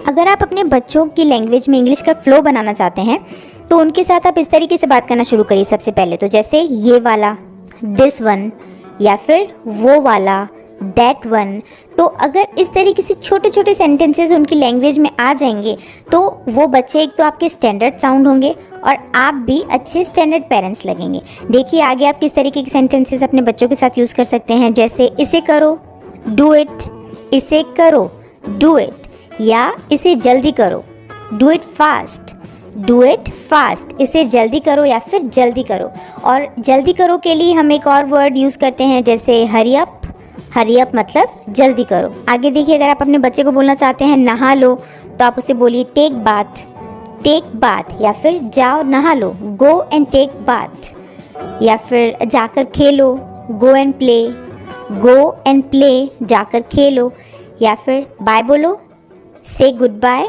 अगर आप अपने बच्चों की लैंग्वेज में इंग्लिश का फ्लो बनाना चाहते हैं तो उनके साथ आप इस तरीके से बात करना शुरू करिए। सबसे पहले तो जैसे ये वाला, दिस वन, या फिर वो वाला, दैट वन। तो अगर इस तरीके से छोटे छोटे सेंटेंसेस उनकी लैंग्वेज में आ जाएंगे तो वो बच्चे एक तो आपके स्टैंडर्ड साउंड होंगे और आप भी अच्छे स्टैंडर्ड पेरेंट्स लगेंगे। देखिए आगे आप किस तरीके के सेंटेंसेस अपने बच्चों के साथ यूज़ कर सकते हैं, जैसे इसे करो, डू इट, इसे करो, डू इट, या इसे जल्दी करो, do it fast, do it fast, इसे जल्दी करो या फिर जल्दी करो। और जल्दी करो के लिए हम एक और वर्ड यूज़ करते हैं जैसे हरी अप, हरी अप मतलब जल्दी करो। आगे देखिए अगर आप अपने बच्चे को बोलना चाहते हैं नहा लो तो आप उसे बोलिए टेक बाथ, टेक बाथ, या फिर जाओ नहा लो, गो एंड टेक बाथ, या फिर जाकर खेलो, go and play, go and play, जाकर खेलो, या फिर बाय बोलो, से गुड बाय,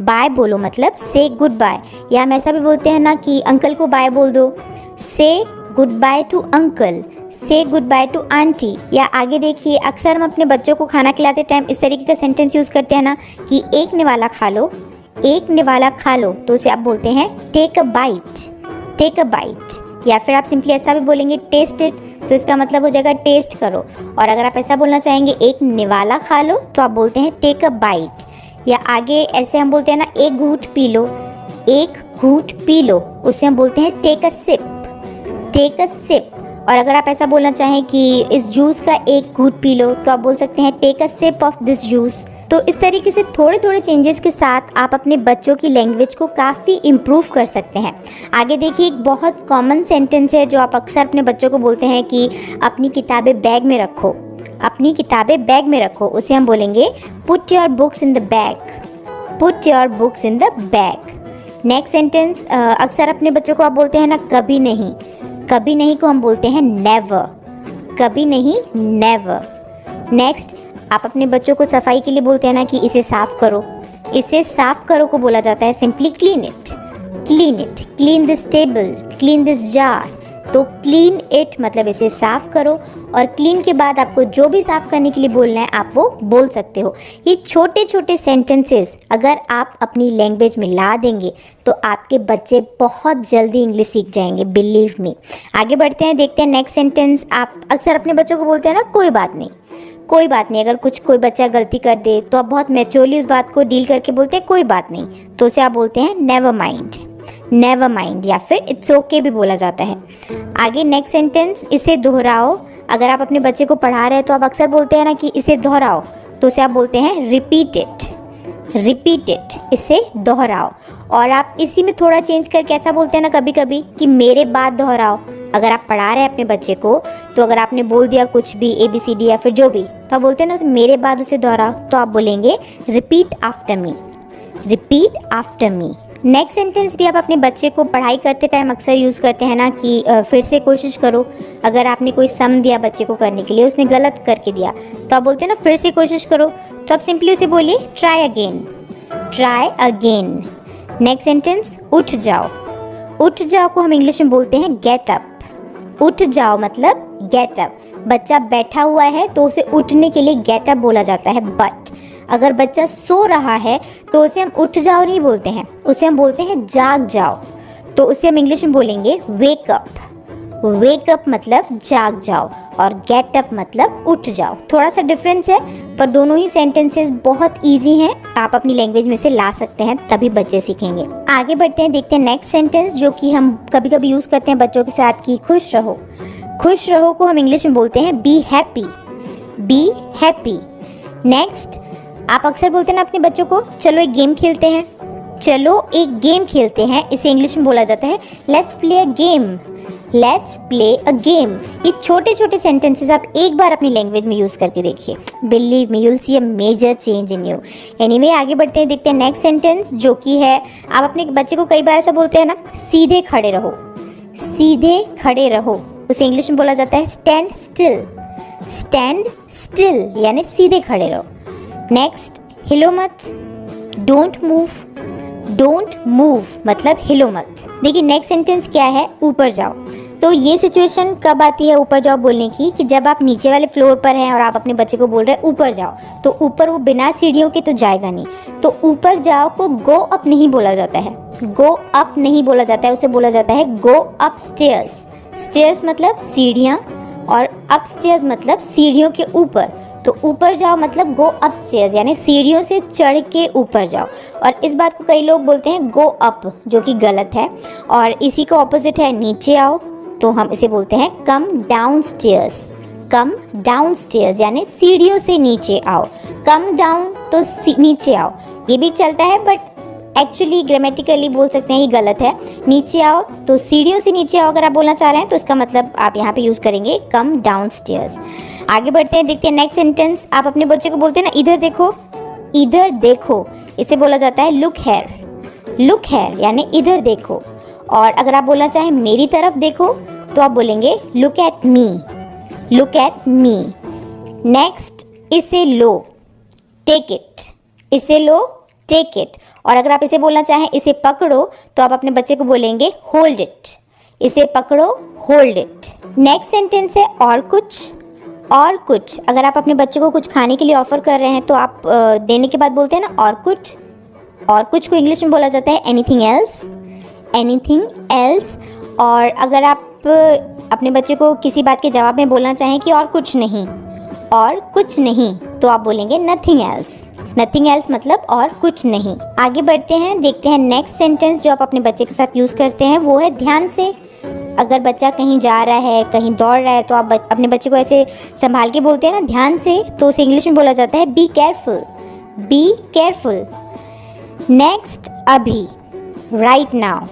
बाय बोलो मतलब से गुड बाय। या हम ऐसा भी बोलते हैं ना कि अंकल को बाय बोल दो, से गुड बाय टू अंकल, से गुड बाय टू आंटी। या आगे देखिए अक्सर हम अपने बच्चों को खाना खिलाते टाइम इस तरीके का सेंटेंस यूज़ करते हैं ना कि एक निवाला खा लो, एक निवाला खा लो, तो उसे आप बोलते हैं take a bite, take a bite. या फिर आप सिंपली ऐसा भी बोलेंगे टेस्ट इट, तो इसका मतलब हो जाएगा टेस्ट करो। और अगर आप ऐसा बोलना चाहेंगे एक निवाला खा लो तो आप बोलते हैं टेक अ बाइट। या आगे ऐसे हम बोलते हैं ना एक घूंट पी लो, एक घूंट पी लो, उससे हम बोलते हैं take a sip, take a sip. और अगर आप ऐसा बोलना चाहें कि इस जूस का एक घूंट पी लो तो आप बोल सकते हैं take a sip of this juice. तो इस तरीके से थोड़े थोड़े चेंजेस के साथ आप अपने बच्चों की लैंग्वेज को काफ़ी इम्प्रूव कर सकते हैं। आगे देखिए एक बहुत कॉमन सेंटेंस है जो आप अक्सर अपने बच्चों को बोलते हैं कि अपनी किताबें बैग में रखो, अपनी किताबें बैग में रखो, उसे हम बोलेंगे put your books in the bag, put your books in the bag. Next sentence अक्सर अपने बच्चों को आप बोलते हैं ना कभी नहीं, कभी नहीं को हम बोलते हैं नेवर, कभी नहीं नेवर। नेक्स्ट आप अपने बच्चों को सफाई के लिए बोलते हैं ना कि इसे साफ़ करो, इसे साफ़ करो को बोला जाता है simply clean it, clean it, clean this table, clean this jar. तो क्लीन इट मतलब इसे साफ़ करो, और क्लीन के बाद आपको जो भी साफ़ करने के लिए बोलना है आप वो बोल सकते हो। ये छोटे छोटे सेंटेंसेस अगर आप अपनी लैंग्वेज में ला देंगे तो आपके बच्चे बहुत जल्दी इंग्लिश सीख जाएंगे, बिलीव मी। आगे बढ़ते हैं, देखते हैं नेक्स्ट सेंटेंस। आप अक्सर अपने बच्चों को बोलते हैं ना कोई बात नहीं, कोई बात नहीं। अगर कोई बच्चा गलती कर दे तो आप बहुत मैच्योरली उस बात को डील करके बोलते हैं कोई बात नहीं, तो उसे आप बोलते हैं नेवर माइंड, नेवर माइंड, या फिर इट्स ओके भी बोला जाता है। आगे नेक्स्ट सेंटेंस, इसे दोहराओ। अगर आप अपने बच्चे को पढ़ा रहे हैं तो आप अक्सर बोलते हैं ना कि इसे दोहराओ, तो उसे आप बोलते हैं रिपीट इट, रिपीट इट, इसे दोहराओ। और आप इसी में थोड़ा चेंज करके ऐसा बोलते हैं ना कभी कभी कि मेरे बाद दोहराओ। अगर आप पढ़ा रहे हैं अपने बच्चे को तो अगर आपने बोल दिया कुछ भी ABCD या फिर जो भी, तो आप बोलते हैं ना मेरे बाद उसे दोहराओ, तो आप बोलेंगे repeat after me, repeat after me. Next sentence भी आप अपने बच्चे को पढ़ाई करते टाइम अक्सर यूज़ करते हैं ना कि फिर से कोशिश करो। अगर आपने कोई सम दिया बच्चे को करने के लिए, उसने गलत करके दिया, तो आप बोलते हैं ना फिर से कोशिश करो, तो आप सिंपली उसे बोलिए try again, try again. Next sentence, उठ जाओ। उठ जाओ को हम इंग्लिश में बोलते हैं गेट अप, उठ जाओ मतलब गेट अप। बच्चा बैठा हुआ है तो उसे उठने के लिए गेट अप बोला जाता है, बट अगर बच्चा सो रहा है तो उसे हम उठ जाओ नहीं बोलते हैं, उसे हम बोलते हैं जाग जाओ। तो उसे हम इंग्लिश में बोलेंगे वेक अप, वेक अप मतलब जाग जाओ, और गेट अप मतलब उठ जाओ। थोड़ा सा डिफरेंस है पर दोनों ही सेंटेंसेस बहुत इजी हैं, आप अपनी लैंग्वेज में से ला सकते हैं, तभी बच्चे सीखेंगे। आगे बढ़ते हैं, देखते हैं नेक्स्ट सेंटेंस जो कि हम कभी कभी यूज़ करते हैं बच्चों के साथ कि खुश रहो। खुश रहो को हम इंग्लिश में बोलते हैं be happy, be happy. Next आप अक्सर बोलते हैं ना अपने बच्चों को चलो एक गेम खेलते हैं, चलो एक गेम खेलते हैं, इसे इंग्लिश में बोला जाता है let's play a game, let's play a game. ये छोटे छोटे सेंटेंसेस आप एक बार अपनी लैंग्वेज में यूज़ करके देखिए, believe me you will see a major change in you. Anyway आगे बढ़ते हैं, देखते हैं नेक्स्ट सेंटेंस जो कि है आप अपने बच्चे को कई बार ऐसा बोलते हैं ना सीधे खड़े रहो, सीधे खड़े रहो, उसे इंग्लिश में बोला जाता है स्टैंड स्टिल, स्टैंड स्टिल यानी सीधे खड़े रहो। नेक्स्ट हिलो मत, डोंट मूव, डोंट मूव मतलब हिलो मत। देखिए नेक्स्ट सेंटेंस क्या है, ऊपर जाओ। तो ये सिचुएशन कब आती है ऊपर जाओ बोलने की, कि जब आप नीचे वाले फ्लोर पर हैं और आप अपने बच्चे को बोल रहे हैं ऊपर जाओ, तो ऊपर वो बिना सीढ़ियों के तो जाएगा नहीं। तो ऊपर जाओ को गो अप नहीं बोला जाता है, गो अप नहीं बोला जाता है, उसे बोला जाता है गो अप स्टेयर्स। स्टेयर्स मतलब सीढ़ियाँ और अप स्टेयर्स मतलब सीढ़ियों के ऊपर। तो ऊपर जाओ मतलब गो अप स्टेयर्स, यानी सीढ़ियों से चढ़ के ऊपर जाओ। और इस बात को कई लोग बोलते हैं गो अप, जो कि गलत है। और इसी का ऑपोजिट है नीचे आओ, तो हम इसे बोलते हैं come down stairs. Come down stairs यानी सीढ़ियों से नीचे आओ। कम डाउन तो नीचे आओ, ये भी चलता है, बट एक्चुअली ग्रामेटिकली बोल सकते हैं ये गलत है। नीचे आओ तो सीढ़ियों से नीचे आओ अगर आप बोलना चाह रहे हैं, तो इसका मतलब आप यहाँ पे यूज़ करेंगे कम डाउन स्टेयर्स। आगे बढ़ते हैं, देखते हैं नेक्स्ट सेंटेंस। आप अपने बच्चे को बोलते हैं ना इधर देखो, इधर देखो, इसे बोला जाता है लुक हेयर। लुक हेयर यानी इधर देखो। और अगर आप बोलना चाहें मेरी तरफ देखो, तो आप बोलेंगे look at me, look at me. Next, इसे लो, टेक इट, इसे लो, टेक इट। और अगर आप इसे बोलना चाहें इसे पकड़ो, तो आप अपने बच्चे को बोलेंगे होल्ड इट, इसे पकड़ो, होल्ड इट। नेक्स्ट सेंटेंस है और कुछ। और कुछ, अगर आप अपने बच्चे को कुछ खाने के लिए ऑफ़र कर रहे हैं, तो आप देने के बाद बोलते हैं ना और कुछ। और कुछ को इंग्लिश में बोला जाता है एनीथिंग एल्स, एनीथिंग एल्स। और अगर आप अपने बच्चे को किसी बात के जवाब में बोलना चाहें कि और कुछ नहीं, और कुछ नहीं, तो आप बोलेंगे नथिंग एल्स। नथिंग एल्स मतलब और कुछ नहीं। आगे बढ़ते हैं, देखते हैं नेक्स्ट सेंटेंस जो आप अपने बच्चे के साथ यूज़ करते हैं, वो है ध्यान से। अगर बच्चा कहीं जा रहा है, कहीं दौड़ रहा है, तो आप अपने बच्चे को ऐसे संभाल के बोलते हैं ना ध्यान से, तो उसे इंग्लिश में बोला जाता है be careful, be careful. Next, अभी, राइट नाउ,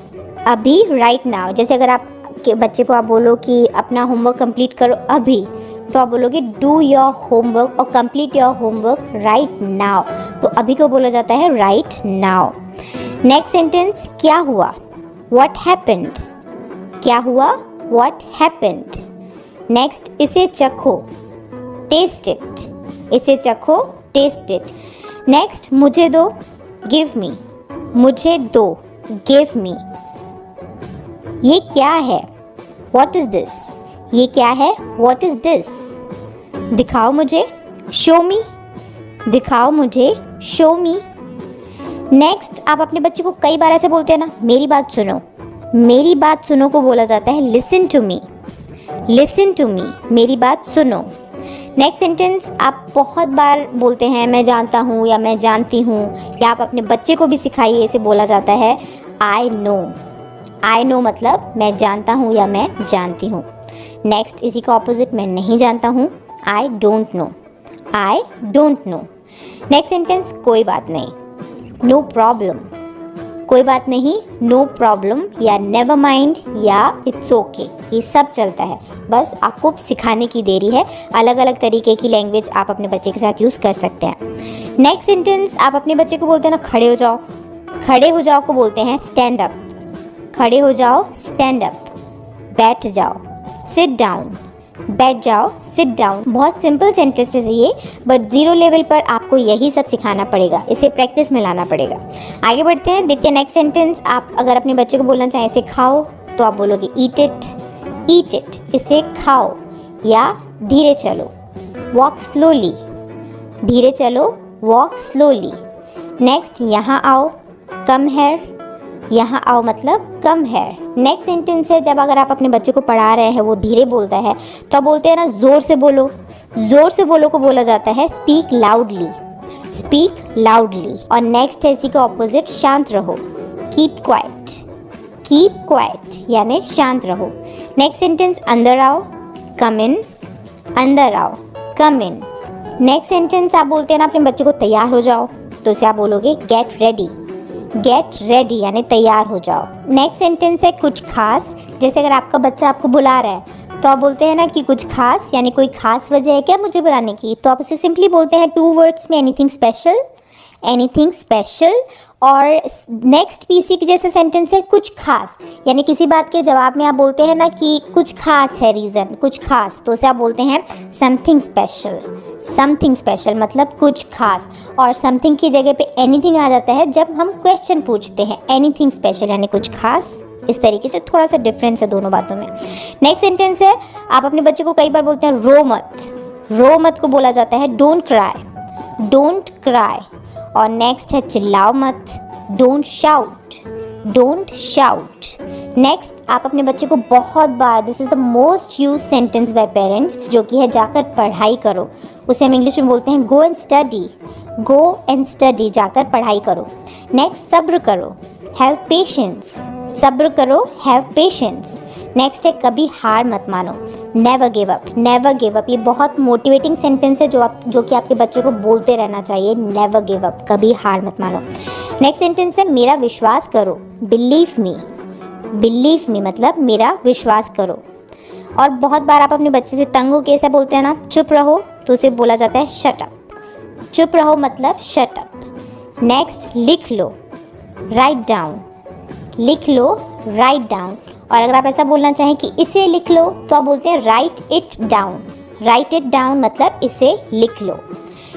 अभी, राइट नाउ। जैसे अगर आप के बच्चे को आप बोलो कि अपना होमवर्क कंप्लीट करो अभी, तो आप बोलोगे डू योर होमवर्क और complete your homework right now. तो अभी को बोला जाता है राइट नाउ। नेक्स्ट सेंटेंस, क्या हुआ, व्हाट हैपेंड, क्या हुआ, व्हाट हैपेंड। नेक्स्ट, इसे चखो, टेस्ट इट, इसे चखो, टेस्ट इट। नेक्स्ट, मुझे दो, गिव मी, मुझे दो, गिव मी। ये क्या है, व्हाट इज दिस, ये क्या है, व्हाट इज दिस। दिखाओ मुझे, शो मी, दिखाओ मुझे, शो मी। नेक्स्ट, आप अपने बच्चे को कई बार ऐसे बोलते हैं ना मेरी बात सुनो, मेरी बात सुनो को बोला जाता है listen to me, listen to me, मेरी बात सुनो। नेक्स्ट सेंटेंस आप बहुत बार बोलते हैं मैं जानता हूँ या मैं जानती हूँ, या आप अपने बच्चे को भी सिखाइए, इसे बोला जाता है आई नो। आई नो मतलब मैं जानता हूँ या मैं जानती हूँ। नेक्स्ट, इसी का ऑपोजिट मैं नहीं जानता हूँ, I don't know, I don't know. Next sentence, कोई बात नहीं, नो प्रॉब्लम, कोई बात नहीं, नो प्रॉब्लम, या नेवर माइंड, या इट्स ओके, ये सब चलता है। बस आपको सिखाने की देरी है। अलग अलग तरीके की लैंग्वेज आप अपने बच्चे के साथ यूज़ कर सकते हैं। नेक्स्ट सेंटेंस, आप अपने बच्चे को बोलते हैं ना खड़े हो जाओ, खड़े हो जाओ को बोलते हैं स्टैंड अप, खड़े हो जाओ, स्टैंड अप। बैठ जाओ, सिट डाउन, बैठ जाओ, सिट डाउन। बहुत सिंपल सेंटेंसेस है ये, बट जीरो लेवल पर आपको यही सब सिखाना पड़ेगा, इसे प्रैक्टिस में लाना पड़ेगा। आगे बढ़ते हैं, देखते हैं नेक्स्ट सेंटेंस। आप अगर अपने बच्चे को बोलना चाहें इसे खाओ, तो आप बोलोगे ईट इट, ईट इट, इसे खाओ। या धीरे चलो, वॉक स्लोली, धीरे चलो, वॉक स्लोली। नेक्स्ट, यहाँ आओ, कम हेयर, यहाँ आओ मतलब कम है। नेक्स्ट सेंटेंस है जब अगर आप अपने बच्चे को पढ़ा रहे हैं, वो धीरे बोलता है, तो आप बोलते हैं ना ज़ोर से बोलो, ज़ोर से बोलो को बोला जाता है स्पीक लाउडली, स्पीक लाउडली। और नेक्स्ट है इसी का ऑपोजिट शांत रहो, कीप क्वाइट, कीप क्वाइट यानी शांत रहो। नेक्स्ट सेंटेंस, अंदर आओ, कम इन, अंदर आओ, कम इन। नेक्स्ट सेंटेंस आप बोलते हैं ना अपने बच्चे को तैयार हो जाओ, तो उसे आप बोलोगे गेट रेडी, गेट रेडी यानी तैयार हो जाओ। नेक्स्ट सेंटेंस है कुछ खास। जैसे अगर आपका बच्चा आपको बुला रहा है, तो आप बोलते हैं ना कि कुछ खास, यानी कोई खास वजह है क्या मुझे बुलाने की, तो आप उसे सिंपली बोलते हैं 2 वर्ड्स में एनीथिंग स्पेशल, एनीथिंग स्पेशल। और नेक्स्ट पीसी की जैसे सेंटेंस है कुछ खास, यानी किसी बात के जवाब में आप बोलते हैं ना कि कुछ खास है रीज़न, कुछ खास, तो उसे आप बोलते हैं समथिंग स्पेशल, समथिंग स्पेशल मतलब कुछ खास। और समथिंग की जगह पे एनीथिंग आ जाता है जब हम क्वेश्चन पूछते हैं, एनीथिंग स्पेशल यानी कुछ खास, इस तरीके से थोड़ा सा डिफरेंस है दोनों बातों में। नेक्स्ट सेंटेंस है, आप अपने बच्चे को कई बार बोलते हैं रो मत। रो मत को बोला जाता है डोंट क्राई, डोंट क्राई। और नेक्स्ट है चिल्लाओ मत, don't shout, don't shout. Next, आप अपने बच्चे को बहुत बार, this is the most use sentence by parents, जो कि है जाकर पढ़ाई करो। उसे हम इंग्लिश में बोलते हैं go and study, go and study, जाकर पढ़ाई करो। नेक्स्ट, सब्र करो, हैव पेशेंस, सब्र करो, हैव पेशेंस। नेक्स्ट है कभी हार मत मानो, never give up, never give up. ये बहुत मोटिवेटिंग सेंटेंस है जो कि आपके बच्चे को बोलते रहना चाहिए, नेवर गिव अप, कभी हार मत मानो। नेक्स्ट सेंटेंस है मेरा विश्वास करो, बिलीव मी, बिलीव मी मतलब मेरा विश्वास करो। और बहुत बार आप अपने बच्चे से तंग हो के ऐसा बोलते हैं ना, चुप रहो, तो उसे बोला जाता है शट अप, चुप रहो मतलब शट अप। नेक्स्ट, लिख लो, राइट डाउन, लिख लो, राइट डाउन। और अगर आप ऐसा बोलना चाहें कि इसे लिख लो, तो आप बोलते हैं right it down, right it down मतलब इसे लिख लो।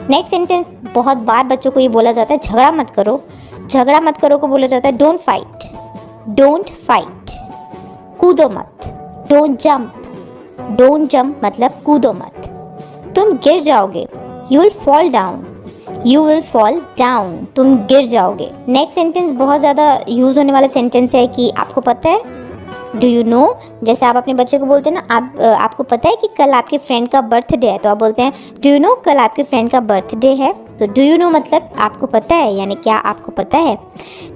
नेक्स्ट सेंटेंस, बहुत बार बच्चों को ये बोला जाता है झगड़ा मत करो, झगड़ा मत करो को बोला जाता है डोंट फाइट, डोंट फाइट। कूदो मत, डोंट जंप, डोंट जंप मतलब कूदो मत। तुम गिर जाओगे, you will fall down, you will fall down, तुम गिर जाओगे। नेक्स्ट सेंटेंस बहुत ज़्यादा यूज़ होने वाला सेंटेंस है कि आपको पता है, डू यू नो। जैसे आप अपने बच्चे को बोलते हैं ना, आपको पता है कि कल आपके फ्रेंड का बर्थडे है, तो आप बोलते हैं डू यू नो कल आपके फ्रेंड का बर्थडे है। तो डू यू नो मतलब आपको पता है, यानी क्या आपको पता है।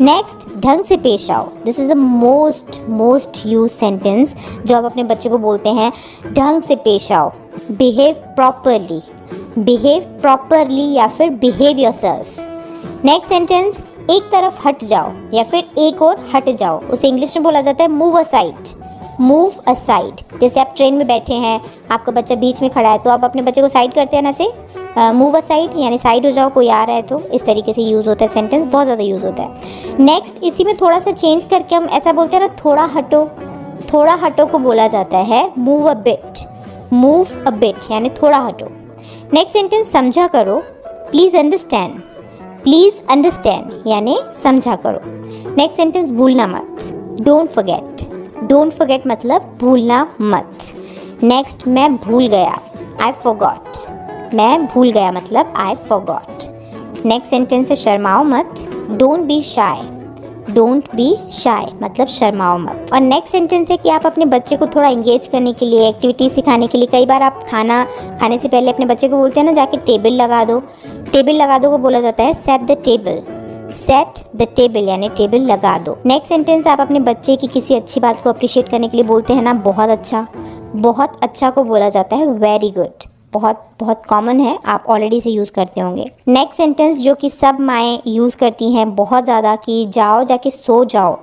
नेक्स्ट, ढंग से पेश आओ, this is the most use sentence जो आप अपने बच्चे को बोलते हैं, ढंग से पेश आओ, बिहेव प्रॉपरली, बिहेव प्रॉपरली या फिर बिहेव योरसेल्फ। नेक्स्ट सेंटेंस, एक तरफ हट जाओ या फिर एक और हट जाओ, उसे इंग्लिश में बोला जाता है मूव असाइड, मूव असाइड। जैसे आप ट्रेन में बैठे हैं, आपका बच्चा बीच में खड़ा है, तो आप अपने बच्चे को साइड करते हैं ना, से मूव असाइड यानी साइड हो जाओ, कोई आ रहा है तो। इस तरीके से यूज़ होता है सेंटेंस, बहुत ज़्यादा यूज़ होता है। नेक्स्ट, इसी में थोड़ा सा चेंज करके हम ऐसा बोलते हैं ना, थोड़ा हटो, थोड़ा हटो को बोला जाता है move a bit, move a bit यानी थोड़ा हटो। नेक्स्ट सेंटेंस, समझा करो, प्लीज़ अंडरस्टैंड, प्लीज़ अंडरस्टैंड यानी समझा करो। नेक्स्ट सेंटेंस, भूलना मत, डोंट फॉरगेट, डोंट फॉरगेट मतलब भूलना मत। नेक्स्ट, मैं भूल गया, आई फॉरगॉट, मैं भूल गया मतलब आई फॉरगॉट। नेक्स्ट सेंटेंस है शर्माओ मत, don't be shy, don't be shy मतलब शर्माओ मत। और नेक्स्ट सेंटेंस है कि आप अपने बच्चे को थोड़ा इंगेज करने के लिए, एक्टिविटी सिखाने के लिए, कई बार आप खाना खाने से पहले अपने बच्चे को बोलते हैं ना, जाके टेबल लगा दो, टेबल लगा दो को बोला जाता है set the table, set the table यानी टेबल लगा दो। नेक्स्ट सेंटेंस, आप अपने बच्चे की किसी अच्छी बात को अप्रिशिएट करने के लिए बोलते हैं ना, बहुत अच्छा, बहुत अच्छा को बोला जाता है वेरी गुड, बहुत कॉमन है, आप ऑलरेडी इसे यूज़ करते होंगे। नेक्स्ट सेंटेंस जो कि सब माएँ यूज़ करती हैं बहुत ज़्यादा, कि जाओ जाके सो जाओ,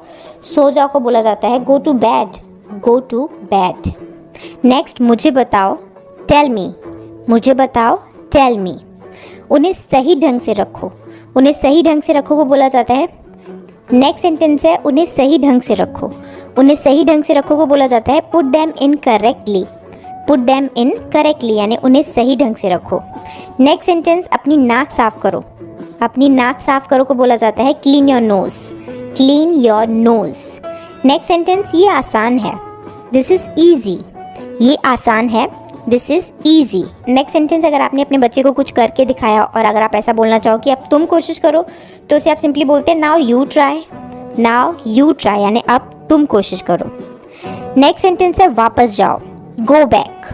सो जाओ को बोला जाता है go to bed, go to bed. Next, मुझे बताओ, टेल मी, मुझे बताओ, टेल मी। उन्हें सही ढंग से रखो, उन्हें सही ढंग से रखो को बोला जाता है। नेक्स्ट सेंटेंस है उन्हें सही ढंग से रखो, उन्हें सही ढंग से रखो को बोला जाता है put them in correctly, put them in correctly यानी उन्हें सही ढंग से रखो। नेक्स्ट सेंटेंस, अपनी नाक साफ करो, अपनी नाक साफ करो को बोला जाता है clean your nose, clean your nose. Next sentence, ये आसान है, दिस इज़ ईजी, ये आसान है, this is easy. Next sentence, अगर आपने अपने बच्चे को कुछ करके दिखाया और अगर आप ऐसा बोलना चाहो कि अब तुम कोशिश करो, तो उसे आप सिंपली बोलते हैं now you try, now you try यानी अब तुम कोशिश करो। नेक्स्ट सेंटेंस है वापस जाओ, गो बैक,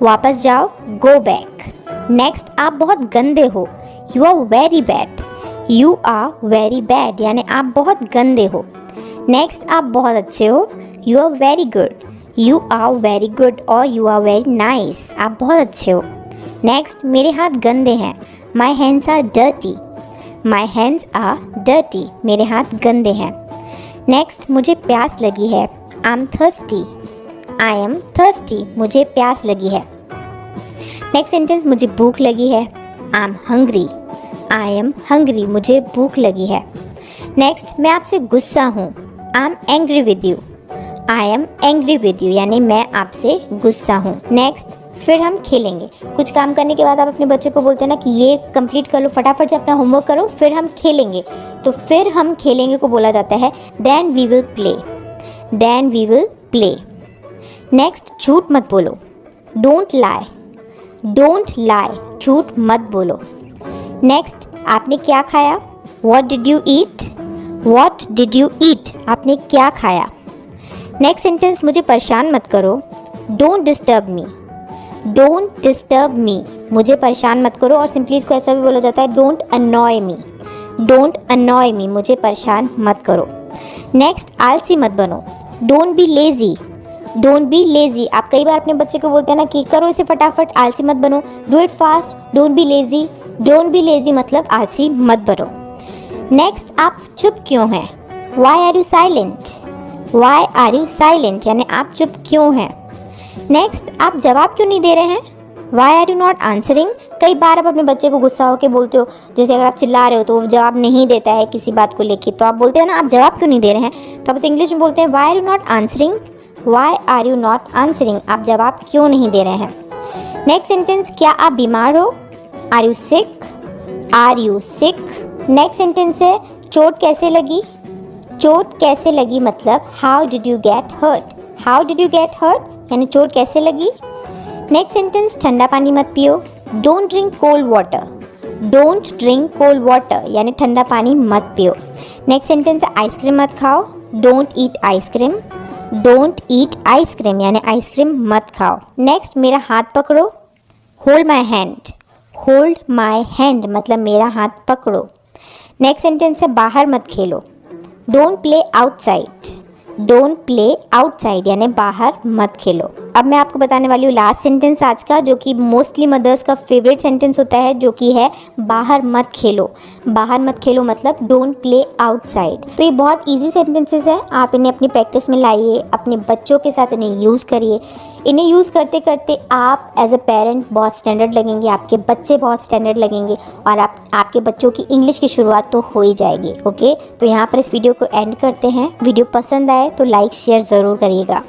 वापस जाओ, गो बैक। नेक्स्ट, आप बहुत गंदे हो, you are very bad, you are very bad यानी आप बहुत गंदे हो। नेक्स्ट, आप बहुत अच्छे हो, you are very good, you are very good और यू आर वेरी नाइस, आप बहुत अच्छे हो। नेक्स्ट, मेरे हाथ गंदे हैं, my hands are dirty, my hands are dirty, मेरे हाथ गंदे हैं। नेक्स्ट, मुझे प्यास लगी है, I am thirsty, I am thirsty, मुझे प्यास लगी है। नेक्स्ट सेंटेंस, मुझे भूख लगी है, I am hungry, I am hungry, मुझे भूख लगी है। नेक्स्ट, मैं आपसे गुस्सा हूँ, I am angry with you, I am angry with you यानी मैं आपसे गुस्सा हूँ। नेक्स्ट, फिर हम खेलेंगे, कुछ काम करने के बाद आप अपने बच्चे को बोलते हैं ना कि ये कंप्लीट कर लो, फटाफट से अपना होमवर्क करो, फिर हम खेलेंगे, तो फिर हम खेलेंगे को बोला जाता है then we will play, then we will play. Next, झूठ मत बोलो, डोंट लाई, डोंट लाई, झूठ मत बोलो। नेक्स्ट, आपने क्या खाया, what did you eat, what did you eat, आपने क्या खाया। नेक्स्ट सेंटेंस, मुझे परेशान मत करो, don't disturb me, don't disturb me, मुझे परेशान मत करो। और सिंपली इसको ऐसा भी बोला जाता है, डोंट अनॉय मी, डोंट अनॉय मी, मुझे परेशान मत करो। नेक्स्ट, आलसी मत बनो, don't be lazy, don't be lazy, आप कई बार अपने बच्चे को बोलते हैं ना कि करो इसे फटाफट, आलसी मत बनो, do it fast, don't be lazy, don't be lazy मतलब आलसी मत बनो। नेक्स्ट, आप चुप क्यों हैं, why are you silent, why are you silent, यानी आप चुप क्यों हैं। नेक्स्ट, आप जवाब क्यों नहीं दे रहे हैं, why are you not answering. कई बार आप अपने बच्चे को गुस्सा होकर बोलते हो, जैसे अगर आप चिल्ला रहे हो तो वो जवाब नहीं देता है किसी बात को लेके, तो आप बोलते हैं ना आप जवाब क्यों नहीं दे रहे हैं, तो आप उसे इंग्लिश में बोलते हैं why are you not answering, why are you not answering, आप जवाब क्यों नहीं दे रहे हैं। नेक्स्ट सेंटेंस, क्या आप बीमार हो, are you sick, are you sick. Next sentence है, चोट कैसे लगी, चोट कैसे लगी मतलब how did you get hurt, how did you get hurt, यानी चोट कैसे लगी। नेक्स्ट सेंटेंस, ठंडा पानी मत पियो, don't drink cold water, don't drink cold water, यानी ठंडा पानी मत पियो। नेक्स्ट सेंटेंस है, आइसक्रीम मत खाओ, don't eat ice cream, don't eat ice cream, यानी आइसक्रीम मत खाओ। नेक्स्ट, मेरा हाथ पकड़ो, hold my hand, hold my hand मतलब मेरा हाथ पकड़ो। नेक्स्ट सेंटेंस है, बाहर मत खेलो, don't play outside, don't play outside यानी बाहर मत खेलो। अब मैं आपको बताने वाली हूँ लास्ट सेंटेंस आज का, जो कि मोस्टली मदर्स का फेवरेट सेंटेंस होता है, जो कि है बाहर मत खेलो। बाहर मत खेलो मतलब डोंट प्ले आउटसाइड। तो ये बहुत इजी सेंटेंसेस है, आप इन्हें अपनी प्रैक्टिस में लाइए, अपने बच्चों के साथ इन्हें यूज़ करिए। इन्हें यूज़ करते करते आप एज अ पेरेंट बहुत स्टैंडर्ड लगेंगे, आपके बच्चे बहुत स्टैंडर्ड लगेंगे और आपके बच्चों की इंग्लिश की शुरुआत तो हो ही जाएगी। ओके, तो यहाँ पर इस वीडियो को एंड करते हैं। वीडियो पसंद आए तो लाइक शेयर ज़रूर करिएगा।